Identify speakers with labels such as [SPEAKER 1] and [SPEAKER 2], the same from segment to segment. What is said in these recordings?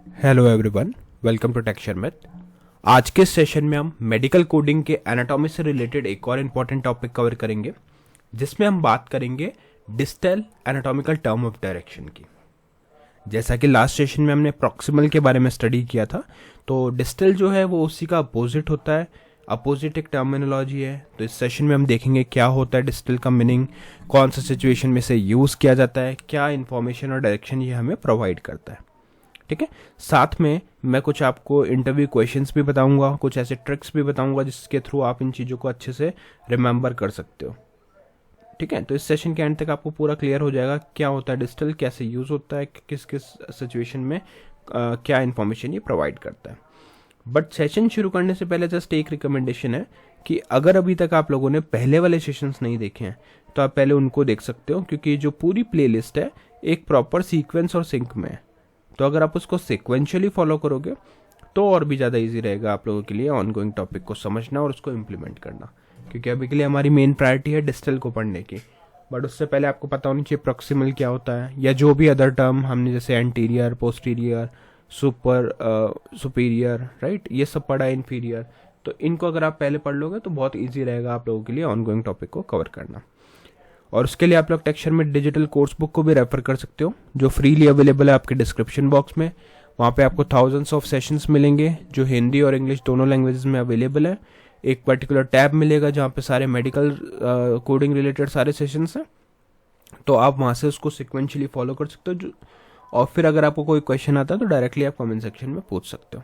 [SPEAKER 1] Hello everyone, welcome to texture math. आज के session में हम मेडिकल कोडिंग के एनाटॉमी से रिलेटेड एक और इम्पॉर्टेंट टॉपिक कवर करेंगे, जिसमें हम बात करेंगे distal anatomical term of direction की। जैसा कि लास्ट सेशन में हमने प्रॉक्सिमल के बारे में स्टडी किया था, तो डिस्टल जो है वो उसी का अपोजिट होता है। अपोजिट एक टर्मिनोलॉजी है, तो इस सेशन में हम देखेंगे क्या होता है डिस्टल का मीनिंग, कौन सा सिचुएशन में से यूज़ किया जाता है, क्या इन्फॉर्मेशन और डायरेक्शन ये हमें प्रोवाइड करता है। ठीक है, साथ में मैं कुछ आपको इंटरव्यू क्वेश्चंस भी बताऊंगा, कुछ ऐसे ट्रिक्स भी बताऊंगा जिसके थ्रू आप इन चीज़ों को अच्छे से रिमेंबर कर सकते हो। ठीक है, तो इस सेशन के एंड तक आपको पूरा क्लियर हो जाएगा क्या होता है डिस्टल, कैसे यूज़ होता है, किस किस सिचुएशन में क्या इन्फॉर्मेशन ये प्रोवाइड करता है। बट सेशन शुरू करने से पहले जस्ट एक रिकमेंडेशन है कि अगर अभी तक आप लोगों ने पहले वाले सेशंस नहीं देखे हैं तो आप पहले उनको देख सकते हो, क्योंकि जो पूरी प्लेलिस्ट है एक प्रॉपर सीक्वेंस और सिंक में है। तो अगर आप उसको सिक्वेंशियली फॉलो करोगे तो और भी ज़्यादा इजी रहेगा आप लोगों के लिए ऑनगोइंग टॉपिक को समझना और उसको इम्प्लीमेंट करना, क्योंकि अभी के लिए हमारी मेन प्रायोरिटी है डिस्टल को पढ़ने की। बट उससे पहले आपको पता होनी चाहिए प्रॉक्सिमल क्या होता है, या जो भी अदर टर्म हमने जैसे anterior, posterior, super superior, right, ये सब पढ़ा है, इन्फीरियर। तो इनको अगर आप पहले पढ़ लोगे तो बहुत ईजी रहेगा आप लोगों के लिए ऑनगोइंग टॉपिक को कवर करना। और उसके लिए आप लोग टेक्सचर में डिजिटल कोर्स बुक को भी रेफर कर सकते हो, जो फ्रीली अवेलेबल है आपके डिस्क्रिप्शन बॉक्स में। वहाँ पे आपको थाउजेंड्स ऑफ सेशंस मिलेंगे जो हिंदी और इंग्लिश दोनों लैंग्वेजेस में अवेलेबल है। एक पर्टिकुलर टैब मिलेगा जहाँ पे सारे मेडिकल कोडिंग रिलेटेड सारे सेशंस हैं, तो आप वहाँ से उसको सिक्वेंशियली फॉलो कर सकते हो। और फिर अगर आपको कोई क्वेश्चन आता है तो डायरेक्टली आप कमेंट सेक्शन में पूछ सकते हो।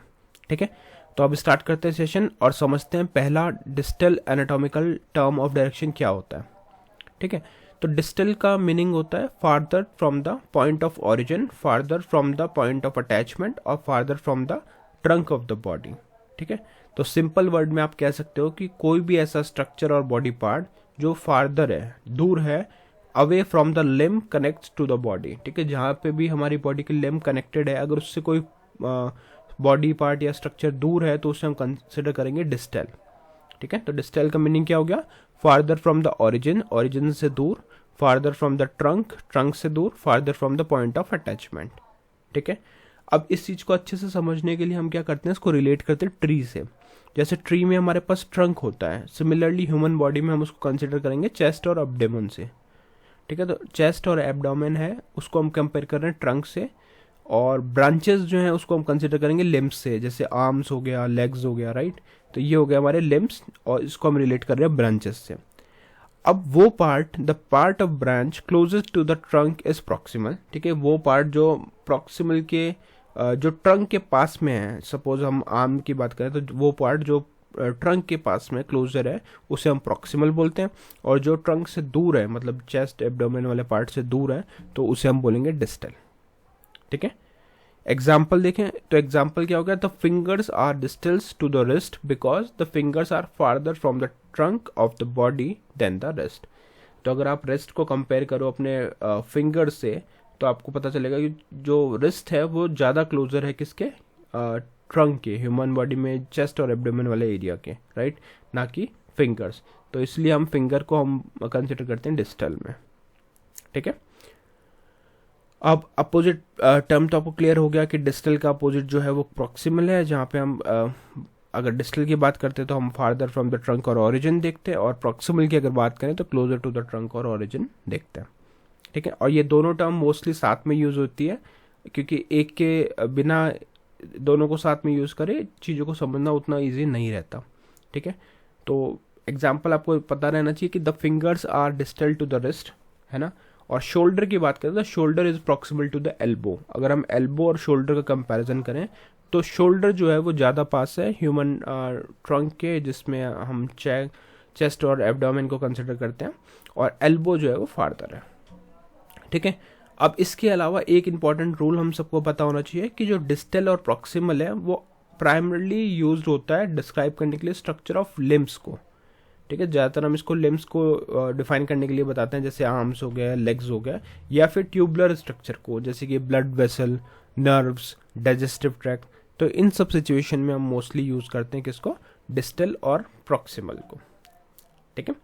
[SPEAKER 1] ठीक है, तो अब स्टार्ट करते हैं सेशन और समझते हैं पहला distal anatomical term of direction क्या होता है। ठीक है, तो डिस्टल का मीनिंग होता है farther from the point of origin, farther from the point of attachment और farther from the trunk of the body. ठीक है, तो सिंपल वर्ड में आप कह सकते हो कि कोई भी ऐसा स्ट्रक्चर और बॉडी पार्ट जो फार्दर है, दूर है, away from the limb connects to the body. ठीक है, जहाँ पे भी हमारी बॉडी की लिम्ब कनेक्टेड है, अगर उससे कोई बॉडी पार्ट या स्ट्रक्चर दूर है तो उसे हम कंसिडर करेंगे डिस्टल। ठीक है, तो डिस्टल का मीनिंग क्या हो गया, farther from the origin, origin से दूर, farther from the trunk, trunk से दूर, farther from the point of attachment. ठीक है, अब इस चीज़ को अच्छे से समझने के लिए हम क्या करते हैं, इसको रिलेट करते हैं ट्री से। जैसे ट्री में हमारे पास ट्रंक होता है, सिमिलरली ह्यूमन बॉडी में हम उसको कंसिडर करेंगे चेस्ट और एब्डोमेन से। ठीक है, तो चेस्ट और एब्डोमेन है उसको हम कंपेयर कर रहे हैं ट्रंक से, और ब्रांचेस जो हैं उसको हम कंसिडर करेंगे लिम्स से, जैसे आर्म्स हो गया, लेग्स हो गया, राइट। तो ये हो गया हमारे लिम्स और इसको हम रिलेट कर रहे हैं ब्रांचेस से। अब वो part, the part of branch closest to the trunk is proximal. ठीक है, वो पार्ट जो प्रॉक्सिमल के जो ट्रंक के पास में है, सपोज हम आर्म की बात करें तो वो पार्ट जो ट्रंक के पास में क्लोजर है उसे हम प्रॉक्सिमल बोलते हैं, और जो ट्रंक से दूर है, मतलब चेस्ट एब्डोमेन वाले पार्ट से दूर है, तो उसे हम बोलेंगे डिस्टल। ठीक है, एग्जाम्पल देखें तो एग्जाम्पल क्या हो गया, the fingers are distals to the wrist because the fingers are farther from the trunk of the body than the wrist. तो अगर आप रिस्ट को कंपेयर करो अपने फिंगर से तो आपको पता चलेगा कि जो रिस्ट है वो ज़्यादा क्लोजर है किसके, ट्रंक के, ह्यूमन बॉडी में चेस्ट और एब्डोमेन वाले एरिया के, राइट, ना कि फिंगर्स। तो इसलिए हम फिंगर को हम कंसिडर करते हैं डिस्टल में। ठीक है, अब अपोजिट टर्म तो आपको क्लियर हो गया कि डिस्टल का अपोजिट जो है वो प्रॉक्सिमल है, जहाँ पे हम अगर डिस्टल की बात करते हैं तो हम फार्दर फ्रॉम द ट्रंक और ओरिजिन देखते हैं, और प्रॉक्सिमल की अगर बात करें तो क्लोजर टू द ट्रंक और ओरिजिन देखते हैं। ठीक है, और ये दोनों टर्म मोस्टली साथ में यूज होती है, क्योंकि एक के बिना दोनों को साथ में यूज करें चीज़ों को समझना उतना ईजी नहीं रहता। ठीक है, तो एग्जाम्पल आपको पता रहना चाहिए कि the fingers are distal to the wrist, है ना। और शोल्डर की बात करें तो shoulder is proximal to the elbow. अगर हम एल्बो और शोल्डर का कंपैरिजन करें तो शोल्डर जो है वो ज़्यादा पास है ह्यूमन ट्रंक के, जिसमें हम चेस्ट और एब्डोमेन को कंसिडर करते हैं, और एल्बो जो है वो फार्दर है। ठीक है, अब इसके अलावा एक इंपॉर्टेंट रूल हम सबको पता होना चाहिए कि जो डिस्टल और प्रॉक्सिमल है वो प्राइमरली यूज्ड होता है डिस्क्राइब करने के लिए स्ट्रक्चर ऑफ लिम्स को। ठीक है, ज़्यादातर हम इसको लिम्स को डिफाइन करने के लिए बताते हैं, जैसे आर्म्स हो गया, लेग्स हो गया, या फिर ट्यूबुलर स्ट्रक्चर को, जैसे कि blood vessel, nerves, digestive tract. तो इन सब सिचुएशन में हम मोस्टली यूज़ करते हैं किसको, डिस्टल और प्रॉक्सिमल को। ठीक है,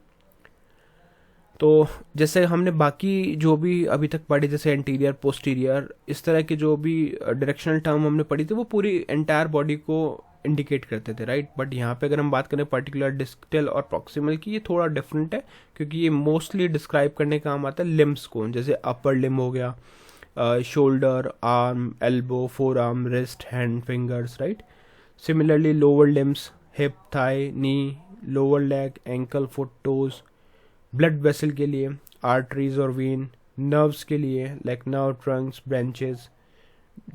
[SPEAKER 1] तो जैसे हमने बाकी जो भी अभी तक पढ़ी, जैसे एंटीरियर, पोस्टीरियर, इस तरह के जो भी डायरेक्शनल टर्म हमने पढ़ी थी, वो पूरी एंटायर बॉडी को इंडिकेट करते थे, राइट। बट यहाँ पे अगर हम बात करें पर्टिकुलर डिस्टल और प्रॉक्सिमल की, ये थोड़ा डिफरेंट है, क्योंकि ये मोस्टली डिस्क्राइब करने का काम आता है लिम्स को, जैसे अपर लिम हो गया, shoulder, arm, elbow, forearm, wrist, hand, fingers, right. Similarly lower limbs, hip, thigh, knee, lower leg, ankle, foot, toes. Blood vessel के लिए आर्टरीज और वेन, नर्व्स के लिए like nerve trunks, branches,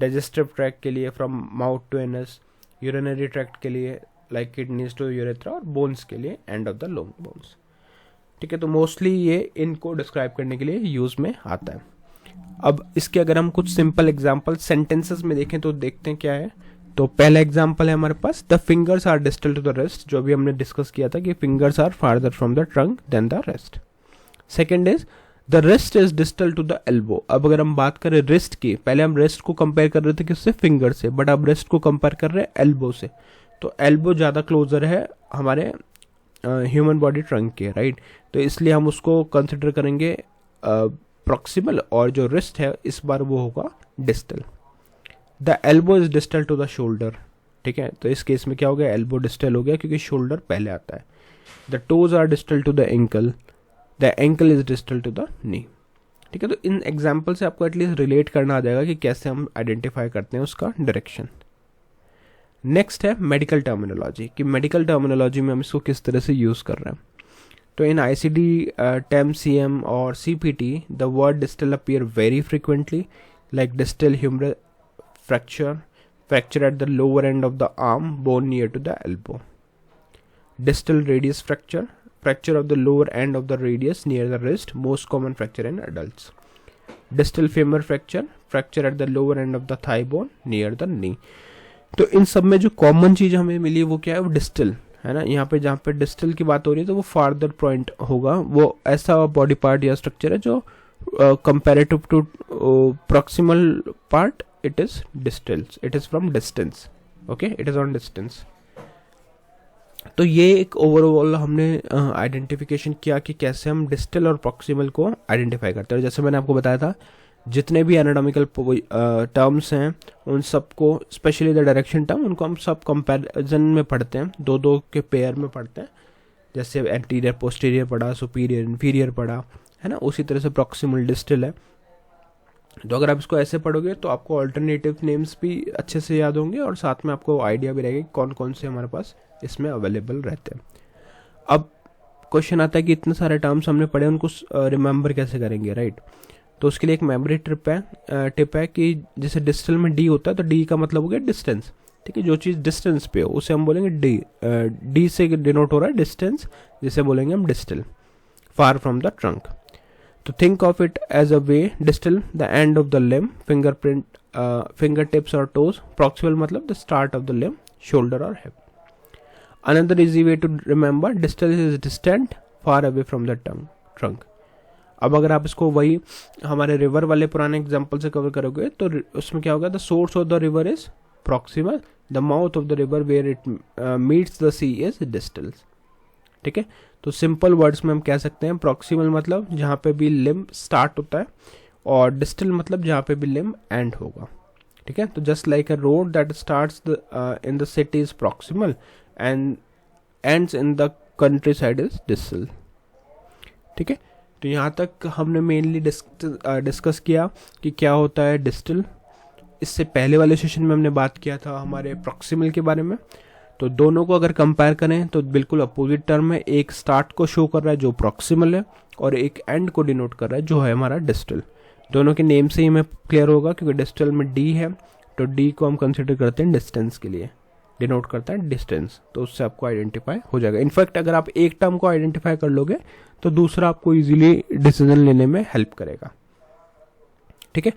[SPEAKER 1] digestive tract के लिए from mouth to anus, urinary tract के लिए like kidneys to urethra, और बोन्स के लिए end of the long bones. ठीक है, तो मोस्टली ये इनको डिस्क्राइब करने के लिए यूज में आता है। अब इसके अगर हम कुछ सिंपल एग्जांपल सेंटेंसेस में देखें तो देखते हैं क्या है। तो पहला एग्जांपल है हमारे पास, the fingers are distal to the wrist, जो भी हमने डिस्कस किया था कि fingers are farther from the trunk than the wrist. Second is the wrist is distal to the elbow. अब अगर हम बात करें रिस्ट की, पहले हम रिस्ट को कंपेयर कर रहे थे किससे, फिंगर से, बट अब रिस्ट को कंपेयर कर रहे हैं एल्बो से। तो एल्बो ज़्यादा क्लोजर है हमारे ह्यूमन बॉडी ट्रंक के, राइट। तो इसलिए हम उसको कंसिडर करेंगे प्रॉक्सिमल, और जो रिस्ट है इस बार वो होगा distal. The elbow is distal to the shoulder. ठीक है, तो इस केस में क्या हो गया, एल्बो डिस्टल हो गया क्योंकि शोल्डर पहले आता है। The toes are distal to the ankle, the ankle is distal to the knee. ठीक है, तो इन एग्जाम्पल से आपको एटलीस्ट रिलेट करना आ जाएगा कि कैसे हम आइडेंटिफाई करते हैं उसका डायरेक्शन। नेक्स्ट है मेडिकल टर्मिनोलॉजी, कि मेडिकल टर्मिनोलॉजी में हम इसको किस तरह से यूज कर रहे हैं। तो इन ICD, TEM, CM और CPT, the word distal appear very frequently, like distal humeral fracture, fracture at the lower end of the arm, bone near to the elbow. Distal radius fracture, fracture of the lower end of the radius near the wrist, most common fracture in adults. Distal femur fracture, fracture at the lower end of the thigh bone near the knee. तो इन सब में जो common चीज हमें मिली वो क्या है, वो डिस्टल है ना। यहाँ पे जहाँ पे डिस्टल की बात हो रही है तो वो फार्दर पॉइंट होगा, वो ऐसा बॉडी पार्ट या स्ट्रक्चर है जो comparative to proximal part it is distal, it is from distance, okay, it is on distance. तो ये एक ओवरऑल हमने आइडेंटिफिकेशन किया कि कैसे हम डिस्टल और प्रॉक्सिमल को आइडेंटिफाई करते हैं। जैसे मैंने आपको बताया था, जितने भी एनाटॉमिकल टर्म्स हैं उन सबको, स्पेशली द डायरेक्शन टर्म, उनको हम सब कंपैरिजन में पढ़ते हैं, दो दो के पेयर में पढ़ते हैं। जैसे एंटीरियर पोस्टीरियर पढ़ा, सुपीरियर इंफीरियर पढ़ा, है ना। उसी तरह से प्रॉक्सिमल डिस्टल है। तो अगर आप इसको ऐसे पढ़ोगे तो आपको अल्टरनेटिव नेम्स भी अच्छे से याद होंगे और साथ में आपको आइडिया भी रहेगा कि कौन कौन से हमारे पास इसमें अवेलेबल रहते हैं। अब क्वेश्चन आता है कि इतने सारे टर्म्स हमने पढ़े, उनको रिमेंबर कैसे करेंगे, राइट। तो उसके लिए एक मेमोरी टिप है कि जैसे डिस्टल में डी होता है तो डी का मतलब हो गया डिस्टेंस। ठीक है, जो चीज़ डिस्टेंस पे हो उसे हम बोलेंगे डी। डी से डिनोट हो रहा है डिस्टेंस, जिसे बोलेंगे हम distal, far from the trunk. तो think of it as a way, distal the end of the limb, finger tips और टोज। प्रॉक्सिमल मतलब the start of the limb, shoulder और hip. Another easy way to remember, distal is distant, far away from the trunk. अब अगर आप इसको वही हमारे रिवर वाले पुराने एग्जांपल से कवर करोगे तो उसमें क्या होगा, the source of the river is proximal, the mouth of the river where it meets the sea is distal. ठीक है, तो सिंपल वर्ड्स में हम कह सकते हैं प्रॉक्सिमल मतलब जहाँ पे भी लिम्ब स्टार्ट होता है, और डिस्टल मतलब जहाँ पे भी लिम्ब एंड होगा। ठीक है, तो just like a road that starts in the city is proximal and ends in the country side is distal. ठीक है, तो यहाँ तक हमने मेनली डिस्कस किया कि क्या होता है डिस्टल। इससे पहले वाले सेशन में हमने बात किया था हमारे प्रॉक्सिमल के बारे में। तो दोनों को अगर कंपेयर करें तो बिल्कुल अपोजिट टर्म है, एक स्टार्ट को शो कर रहा है जो प्रॉक्सिमल है, और एक एंड को डिनोट कर रहा है जो है हमारा डिस्टल। दोनों के नेम से ही हमें क्लियर होगा, क्योंकि डिस्टल में डी है तो डी को हम कंसिडर करते हैं डिस्टेंस के लिए, डिनोट करता है डिस्टेंस, तो उससे आपको आइडेंटिफाई हो जाएगा। इनफैक्ट अगर आप एक टर्म को आइडेंटिफाई कर लोगे तो दूसरा आपको इजीली डिसीजन लेने में हेल्प करेगा। ठीक है,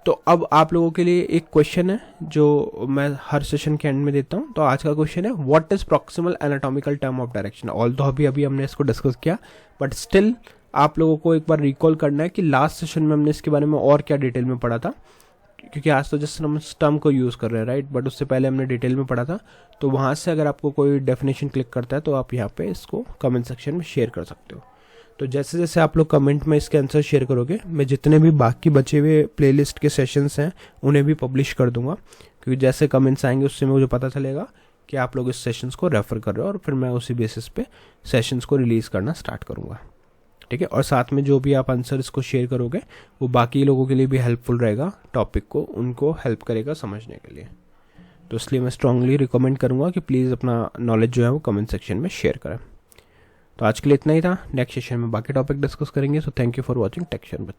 [SPEAKER 1] तो अब आप लोगों के लिए एक क्वेश्चन है जो मैं हर सेशन के एंड में देता हूं। तो आज का क्वेश्चन है, what is proximal anatomical term of direction. Although अभी हमने इसको डिस्कस किया, बट स्टिल आप लोगों को एक बार रिकॉल करना है कि लास्ट सेशन में हमने इसके बारे में और क्या डिटेल में पढ़ा था, क्योंकि आज तो जस्ट हम टर्म को यूज़ कर रहे हैं, राइट, बट उससे पहले हमने डिटेल में पढ़ा था। तो वहाँ से अगर आपको कोई डेफिनेशन क्लिक करता है तो आप यहाँ पे इसको कमेंट सेक्शन में शेयर कर सकते हो। तो जैसे जैसे आप लोग कमेंट में इसके आंसर शेयर करोगे, मैं जितने भी बाकी बचे हुए प्लेलिस्ट के सेशंस हैं उन्हें भी पब्लिश कर दूंगा, क्योंकि जैसे कमेंट्स आएंगे उससे मुझे पता चलेगा कि आप लोग इस सेशंस को रेफ़र कर रहे हो, और फिर मैं उसी बेसिस पे सेशंस को रिलीज़ करना स्टार्ट करूँगा। ठीक है, और साथ में जो भी आप आंसर इसको शेयर करोगे वो बाकी लोगों के लिए भी हेल्पफुल रहेगा, टॉपिक को उनको हेल्प करेगा समझने के लिए। तो इसलिए मैं स्ट्रांगली रिकमेंड करूँगा कि प्लीज़ अपना नॉलेज जो है वो कमेंट सेक्शन में शेयर करें। तो आज के लिए इतना ही था, नेक्स्ट सेशन में बाकी टॉपिक डिस्कस करेंगे। So thank you for watching tech share with.